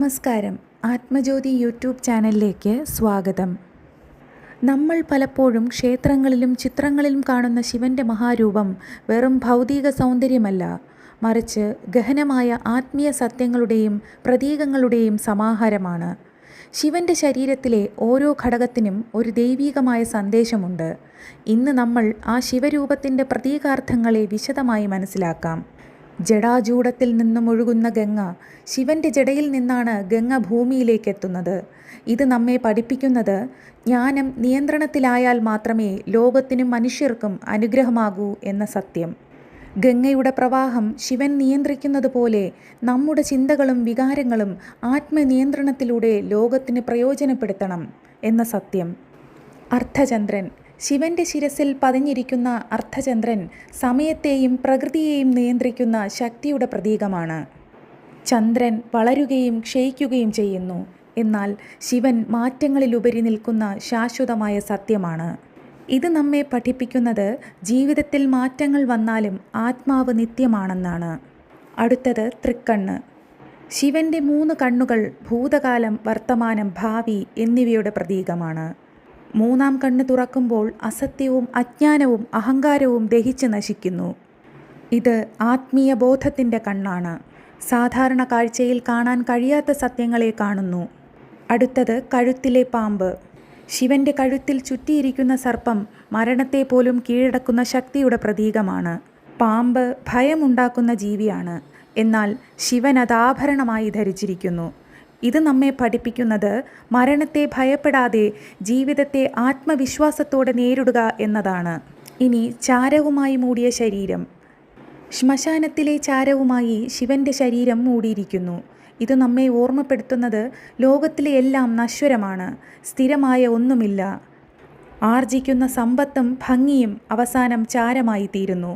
നമസ്കാരം. ആത്മജ്യോതി യൂട്യൂബ് ചാനലിലേക്ക് സ്വാഗതം. നമ്മൾ പലപ്പോഴും ക്ഷേത്രങ്ങളിലും ചിത്രങ്ങളിലും കാണുന്ന ശിവൻ്റെ മഹാരൂപം വെറും ഭൗതിക സൗന്ദര്യമല്ല, മറിച്ച് ഗഹനമായ ആത്മീയ സത്യങ്ങളുടെയും പ്രതീകങ്ങളുടെയും സമാഹാരമാണ്. ശിവൻ്റെ ശരീരത്തിലെ ഓരോ ഘടകത്തിനും ഒരു ദൈവീകമായ സന്ദേശമുണ്ട്. ഇന്ന് നമ്മൾ ആ ശിവരൂപത്തിൻ്റെ പ്രതീകാർത്ഥങ്ങളെ വിശദമായി മനസ്സിലാക്കാം. ജടാജൂടത്തിൽ നിന്നും ഒഴുകുന്ന ഗംഗ. ശിവൻ്റെ ജടയിൽ നിന്നാണ് ഗംഗ ഭൂമിയിലേക്കെത്തുന്നത്. ഇത് നമ്മെ പഠിപ്പിക്കുന്നത് ജ്ഞാനം നിയന്ത്രണത്തിലായാൽ മാത്രമേ ലോകത്തിനും മനുഷ്യർക്കും അനുഗ്രഹമാകൂ എന്ന സത്യം. ഗംഗയുടെ പ്രവാഹം ശിവൻ നിയന്ത്രിക്കുന്നത് പോലെ നമ്മുടെ ചിന്തകളും വികാരങ്ങളും ആത്മനിയന്ത്രണത്തിലൂടെ ലോകത്തിന് പ്രയോജനപ്പെടുത്തണം എന്ന സത്യം. അർദ്ധചന്ദ്രൻ. ശിവൻ്റെ ശിരസിൽ പതിഞ്ഞിരിക്കുന്ന അർദ്ധചന്ദ്രൻ സമയത്തെയും പ്രകൃതിയെയും നിയന്ത്രിക്കുന്ന ശക്തിയുടെ പ്രതീകമാണ്. ചന്ദ്രൻ വളരുകയും ക്ഷയിക്കുകയും ചെയ്യുന്നു, എന്നാൽ ശിവൻ മാറ്റങ്ങളിലുപരി നിൽക്കുന്ന ശാശ്വതമായ സത്യമാണ്. ഇത് നമ്മെ പഠിപ്പിക്കുന്നത് ജീവിതത്തിൽ മാറ്റങ്ങൾ വന്നാലും ആത്മാവ് നിത്യമാണെന്നാണ്. അടുത്തത് തൃക്കണ്ണ്. ശിവൻ്റെ 3 കണ്ണുകൾ ഭൂതകാലം, വർത്തമാനം, ഭാവി എന്നിവയുടെ പ്രതീകമാണ്. 3-ാം കണ്ണ് തുറക്കുമ്പോൾ അസത്യവും അജ്ഞാനവും അഹങ്കാരവും ദഹിച്ച് നശിക്കുന്നു. ഇത് ആത്മീയ ബോധത്തിൻ്റെ കണ്ണാണ്. സാധാരണ കാഴ്ചയിൽ കാണാൻ കഴിയാത്ത സത്യങ്ങളെ കാണുന്നു. അടുത്തത് കഴുത്തിലെ പാമ്പ്. ശിവൻ്റെ കഴുത്തിൽ ചുറ്റിയിരിക്കുന്ന സർപ്പം മരണത്തെ പോലും കീഴടക്കുന്ന ശക്തിയുടെ പ്രതീകമാണ്. പാമ്പ് ഭയമുണ്ടാക്കുന്ന ജീവിയാണ്, എന്നാൽ ശിവൻ അത് ആഭരണമായി ധരിച്ചിരിക്കുന്നു. ഇത് നമ്മെ പഠിപ്പിക്കുന്നത് മരണത്തെ ഭയപ്പെടാതെ ജീവിതത്തെ ആത്മവിശ്വാസത്തോടെ നേരിടുക എന്നതാണ്. ഇനി ചാരവുമായി മൂടിയ ശരീരം. ശ്മശാനത്തിലെ ചാരവുമായി ശിവൻ്റെ ശരീരം മൂടിയിരിക്കുന്നു. ഇത് നമ്മെ ഓർമ്മപ്പെടുത്തുന്നത് ലോകത്തിലെ എല്ലാം നശ്വരമാണ്, സ്ഥിരമായ ഒന്നുമില്ല. ആർജിക്കുന്ന സമ്പത്തും ഭംഗിയും അവസാനം ചാരമായി തീരുന്നു.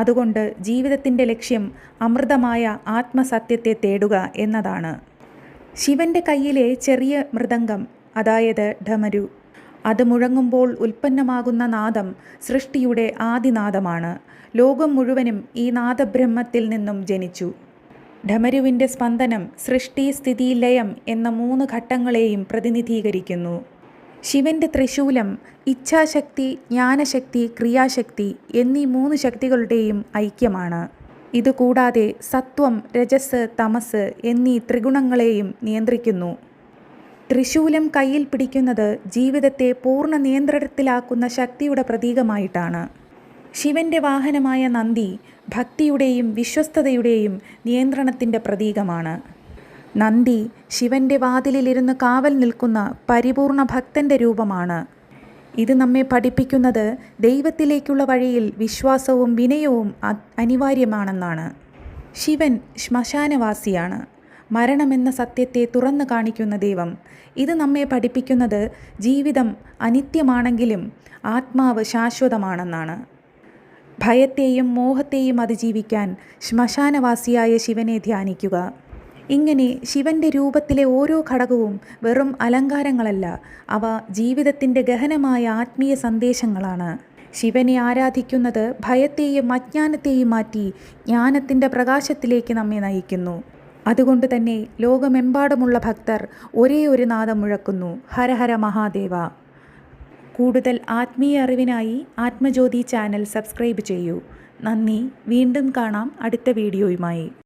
അതുകൊണ്ട് ജീവിതത്തിൻ്റെ ലക്ഷ്യം അമൃതമായ ആത്മസത്യത്തെ തേടുക എന്നതാണ്. ശിവൻ്റെ കയ്യിലെ ചെറിയ മൃദംഗം, അതായത് ഡമരു, അത് മുഴങ്ങുമ്പോൾ ഉൽപ്പന്നമാകുന്ന നാദം സൃഷ്ടിയുടെ ആദിനാദമാണ്. ലോകം മുഴുവനും ഈ നാദബ്രഹ്മത്തിൽ നിന്നും ജനിച്ചു. ഡമരുവിൻ്റെ സ്പന്ദനം സൃഷ്ടി, സ്ഥിതി, ലയം എന്ന 3 ഘട്ടങ്ങളെയും പ്രതിനിധീകരിക്കുന്നു. ശിവൻ്റെ ത്രിശൂലം ഇച്ഛാശക്തി, ജ്ഞാനശക്തി, ക്രിയാശക്തി എന്നീ 3 ശക്തികളുടെയും ഐക്യമാണ്. ഇതുകൂടാതെ സത്വം, രജസ്, തമസ് എന്നീ ത്രിഗുണങ്ങളെയും നിയന്ത്രിക്കുന്നു. ത്രിശൂലം കയ്യിൽ പിടിക്കുന്നത് ജീവിതത്തെ പൂർണ്ണ നിയന്ത്രണത്തിലാക്കുന്ന ശക്തിയുടെ പ്രതീകമായിട്ടാണ്. ശിവൻ്റെ വാഹനമായ നന്ദി ഭക്തിയുടെയും വിശ്വസ്തതയുടെയും നിയന്ത്രണത്തിൻ്റെ പ്രതീകമാണ്. നന്ദി ശിവൻ്റെ വാതിലിലിരുന്ന് കാവൽ നിൽക്കുന്ന പരിപൂർണ ഭക്തൻ്റെ രൂപമാണ്. ഇത് നമ്മെ പഠിപ്പിക്കുന്നത് ദൈവത്തിലേക്കുള്ള വഴിയിൽ വിശ്വാസവും വിനയവും അനിവാര്യമാണെന്നാണ്. ശിവൻ ശ്മശാനവാസിയാണ്, മരണമെന്ന സത്യത്തെ തുറന്നു കാണിക്കുന്ന ദൈവം. ഇത് നമ്മെ പഠിപ്പിക്കുന്നത് ജീവിതം അനിത്യമാണെങ്കിലും ആത്മാവ് ശാശ്വതമാണെന്നാണ്. ഭയത്തെയും മോഹത്തെയും അതിജീവിക്കാൻ ശ്മശാനവാസിയായ ശിവനെ ധ്യാനിക്കുക. ഇങ്ങനെ ശിവൻ്റെ രൂപത്തിലെ ഓരോ ഘടകവും വെറും അലങ്കാരങ്ങളല്ല, അവ ജീവിതത്തിൻ്റെ ഗഹനമായ ആത്മീയ സന്ദേശങ്ങളാണ്. ശിവനെ ആരാധിക്കുന്നത് ഭയത്തെയും അജ്ഞാനത്തെയും മാറ്റി ജ്ഞാനത്തിൻ്റെ പ്രകാശത്തിലേക്ക് നമ്മെ നയിക്കുന്നു. അതുകൊണ്ട് തന്നെ ലോകമെമ്പാടുമുള്ള ഭക്തർ ഒരേ ഒരു നാദം മുഴക്കുന്നു: ഹര ഹര മഹാദേവ. കൂടുതൽ ആത്മീയ അറിവിനായി ആത്മജ്യോതി ചാനൽ സബ്സ്ക്രൈബ് ചെയ്യൂ. നന്ദി. വീണ്ടും കാണാം അടുത്ത വീഡിയോയുമായി.